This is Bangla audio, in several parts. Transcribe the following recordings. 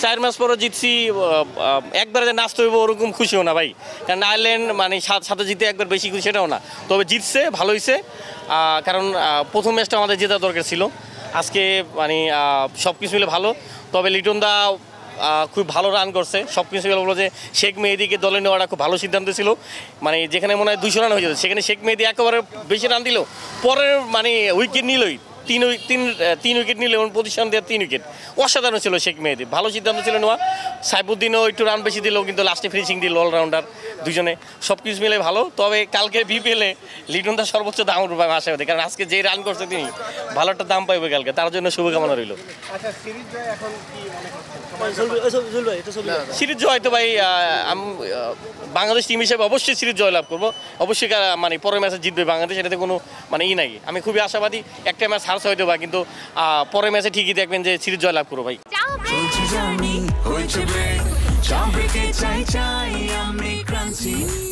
4 ম্যাচ পরে জিতছি, একবারে যে নাচতে হইব ওরকম খুশিও না ভাই, কারণ আয়ারল্যান্ড মানে সাথে জিতে একবার বেশি খুশি সেটাও না, তবে জিতছে ভালো হয়েছে। কারণ প্রথম ম্যাচটা আমাদের জেতা দরকার ছিল, আজকে মানে সব কিছু মিলে ভালো। তবে লিটন দা খুব ভালো রান করছে, সব কিছু মিলে বলবো যে শেখ মেহেদিকে দলে নেওয়াটা খুব ভালো সিদ্ধান্ত ছিল। মানে যেখানে মনে হয় 200 রান হয়ে যেত, সেখানে শেখ মেহেদি একেবারে বেশি রান দিল, পরের মানে উইকেট নিলই, তিন উইকেট নিলে এবং পজিশন দেওয়ার 3 উইকেট, অসাধারণ ছিল শেখ মেহেদি, ভালো সিদ্ধান্ত ছিল নেওয়া। সাইফুদ্দিনও একটু রান বেশি দিল, কিন্তু লাস্টে ফিনিশিং দিল অলরাউন্ডার দুজনে, সব কিছু মিলে ভালো। তবে কালকে বিপিএলে লিটন দা সর্বোচ্চ দাম উঠবে আশাবাদী, কারণ আজকে যে রান করছে তিনি ভালো একটা দাম পাইবে কালকে, তার জন্য শুভকামনা রইল। সিরিজ জয় তো ভাই বাংলাদেশ টিম হিসেবে অবশ্যই সিরিজ জয় লাভ করবো, অবশ্যই মানে পরের ম্যাচে জিতবে বাংলাদেশ, এটাতে কোনো মানে নাই। আমি খুবই আশাবাদী, একটা ম্যাচ হারছে হয়তো বা, কিন্তু পরের ম্যাচে ঠিকই দেখবেন যে সিরিজ জয় লাভ করবো ভাই।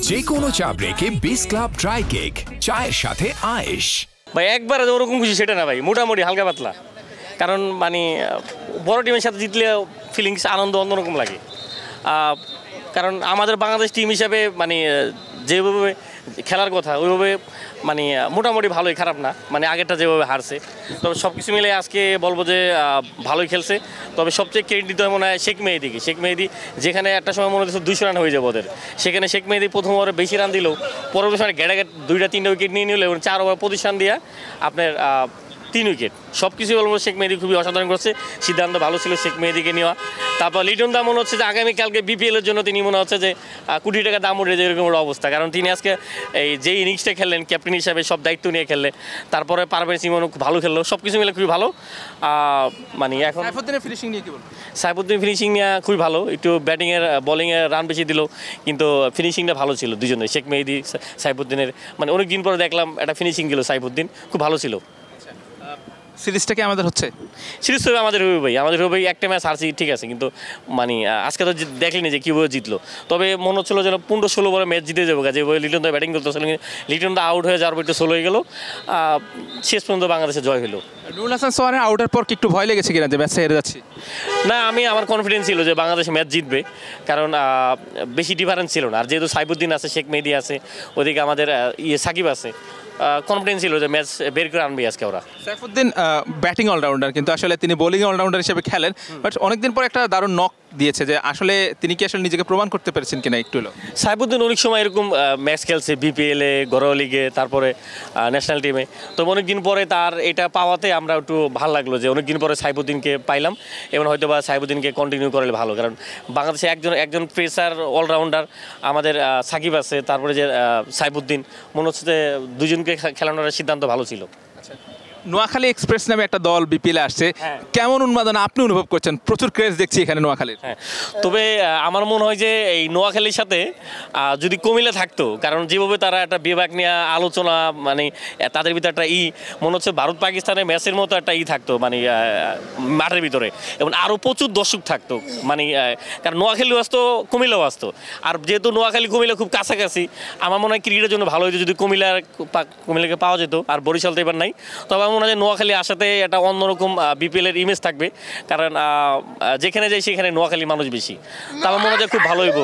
যে কোনো চা ব্রেকে বিস ক্লাব ড্রাই কেক, চায়ের সাথে আয়েশ। ভাই একবারে ওরকম খুশি সেটা না ভাই, মোটামুটি হালকা পাতলা, কারণ মানে বড় টিমের সাথে জিতলে ফিলিংস আনন্দ অন্যরকম লাগে। কারণ আমাদের বাংলাদেশ টিম হিসাবে মানে যেভাবে খেলার কথা ওইভাবে মানে মোটামুটি ভালোই, খারাপ না, মানে আগেরটা যেভাবে হারছে। তবে সব কিছু মিলে আজকে বলবো যে ভালোই খেলছে। তবে সবচেয়ে ক্রেডিট দিতে হয় মনে হয় শেখ মেহেদিকে। শেখ মেহেদি যেখানে একটা সময় মনে হচ্ছে 200 রান হয়ে যাবে ওদের, সেখানে শেখ মেহেদি প্রথম ওভারে বেশি রান দিলেও পরবর্তী সময় ঘেটে 2-3 উইকেট নিয়ে নিল এবং 4 ওভার পজিশন দিয়ে আপনার 3 উইকেট, সব কিছু বলবো শেখ মেহেদি খুবই অসাধারণ করছে, সিদ্ধান্ত ভালো ছিল শেখ মেহেদিকে নেওয়া। তারপর লিটন দা মনে হচ্ছে যে আগামীকালকে বিপিএলের জন্য তিনি মনে হচ্ছে যে কোটি টাকা দাম উঠে যে এরকম অবস্থা, কারণ তিনি আজকে এই যে ইনিংসটা খেললেন ক্যাপ্টেন হিসাবে সব দায়িত্ব নিয়ে খেললে, তারপরে পারভেজ ইমনও খুব ভালো খেললো, সব কিছু মিলে খুবই ভালো। মানে এখন সাইফুদ্দিনের ফিনিশিং নিয়ে কি বলবো? সাইফুদ্দিন ফিনিশিং নিয়ে খুবই ভালো, একটু ব্যাটিংয়ের বোলিংয়ে রান বেশি দিল, কিন্তু ফিনিশিংটা ভালো ছিল দুজনে, শেখ মেহেদি সাইফুদ্দিনের। মানে অনেক দিন পরে দেখলাম একটা ফিনিশিং দিল সাইফুদ্দিন, খুব ভালো ছিল। সিরিজটা কি আমাদের হচ্ছে? সিরিজ হবে আমাদের হবে ভাই, আমাদের হবে। একটা ম্যাচ হারছি ঠিক আছে, কিন্তু মানে আজকে তো দেখলেনি যে কীভাবে জিতলো। তবে মনে হচ্ছিলো যেন 15-16 ওভারে ম্যাচ জিতে যাবো, যেভাবে লিটন দা ব্যাটিং করতেছিল, লিটন দা আউট হয়ে যাওয়ার পর একটু স্লো হয়ে গেল, শেষ পর্যন্ত বাংলাদেশে জয় হলো। নুরুল হাসান সোহানের আউটের পর কি একটু ভয় লেগেছে কিনা যে ম্যাচে হেরে যাচ্ছি? না, আমার কনফিডেন্স ছিল যে বাংলাদেশ ম্যাচ জিতবে, কারণ বেশি ডিফারেন্স ছিল না। আর যেহেতু সাইফুদ্দিন আছে, শেখ মেহেদি আছে, ওদিকে আমাদের সাকিব আছে, কনফিডেন্স ছিল যে ম্যাচ বের করে আনবে আজকে ওরা। সাইফুদ্দিন ব্যাটিং অলরাউন্ডার, কিন্তু আসলে তিনি বোলিং অলরাউন্ডার হিসেবে খেলেন, বাট অনেকদিন পর একটা দারুণ নক দিয়েছে, যে আসলে তিনি কি আসলে নিজেকে প্রমাণ করতে পেরেছেন কিনা একটু হলো? সাইফুদ্দিন অনেক সময় এরকম ম্যাচ খেলছে বিপিএলে, ঘরোয়া লিগে, তারপরে ন্যাশনাল টিমে। তো অনেকদিন পরে তার এটা পাওয়াতে আমরা একটু ভালো লাগলো যে অনেকদিন পরে সাইফুদ্দিনকে পাইলাম, এবং হয়তো বা সাইফুদ্দিনকে কন্টিনিউ করলে ভালো, কারণ বাংলাদেশে একজন পেসার অলরাউন্ডার আমাদের সাকিব আছে, তারপরে যে সাইফুদ্দিন, মনে হচ্ছে যে দুজনকে খেলানোর সিদ্ধান্ত ভালো ছিল। নোয়াখালী এক্সপ্রেস নামে একটা দল বিপিএলে আসছে, কেমন উন্মাদনা আপনি অনুভব করছেন? প্রচুর ক্রেজ দেখছি এখানে নোয়াখালীর। তবে আমার মনে হয় যে এই নোয়াখালীর সাথে যদি কুমিল্লা থাকতো, কারণ যেভাবে তারা একটা বিভাগ নিয়ে আলোচনা, মানে তাদের ভিতরে একটা মনে হচ্ছে ভারত পাকিস্তানের ম্যাচের মতো একটা থাকতো, মানে মাঠের ভিতরে, এবং আরও প্রচুর দর্শক থাকতো, মানে কারণ নোয়াখালীও আসতো, কুমিল্লাও আসতো। আর যেহেতু নোয়াখালী কুমিল্লা খুব কাছাকাছি, আমার মনে হয় ক্রিকেটের জন্য ভালো হতো যদি কুমিল্লাকে পাওয়া যেত। আর বরিশাল তো এবার নাই, তবে মনে হয় নোয়াখালী আসাতে একটা অন্যরকম বিপিএলের ইমেজ থাকবে, কারণ যেখানে যাই সেখানে নোয়াখালী মানুষ বেশি, তা আমার মনে হয় খুব ভালো হইব।